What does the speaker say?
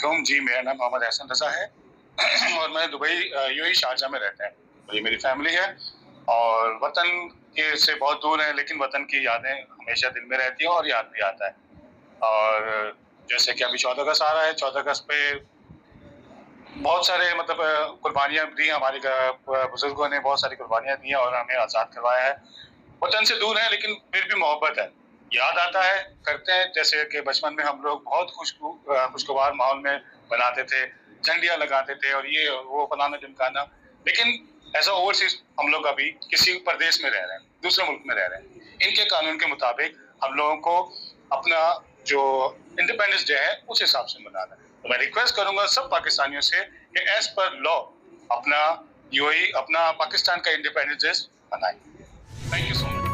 वालेकुम जी, मेरा नाम मोहम्मद एहसन रज़ा है और मैं दुबई यूएई शारजाह में रहता है। और ये मेरी फैमिली है और वतन के से बहुत दूर है, लेकिन वतन की यादें हमेशा दिल में रहती हैं और याद भी आता है। और जैसे कि अभी 14 अगस्त आ रहा है, 14 अगस्त पे बहुत सारे मतलब कुर्बानियाँ दी हमारे बुजुर्गों ने, बहुत सारी कुर्बानियाँ दी हैं और हमें आज़ाद करवाया है। वतन से दूर है, लेकिन फिर भी मोहब्बत है। याद आता है, करते हैं, जैसे कि बचपन में हम लोग बहुत खुशगवार माहौल में बनाते थे, झंडियाँ लगाते थे और ये और वो फलाना-ढिमकाना। लेकिन एज़ अ ओवरसीज़ हम लोग अभी किसी प्रदेश में रह रहे हैं, दूसरे मुल्क में रह रहे हैं। इनके कानून के मुताबिक हम लोगों को अपना जो इंडिपेंडेंस डे है, उस हिसाब से मनाना है। तो मैं रिक्वेस्ट करूँगा सब पाकिस्तानियों से कि एज़ पर लॉ अपना यूएई, अपना पाकिस्तान का इंडिपेंडेंस डे मनाएँ। Thank you so much.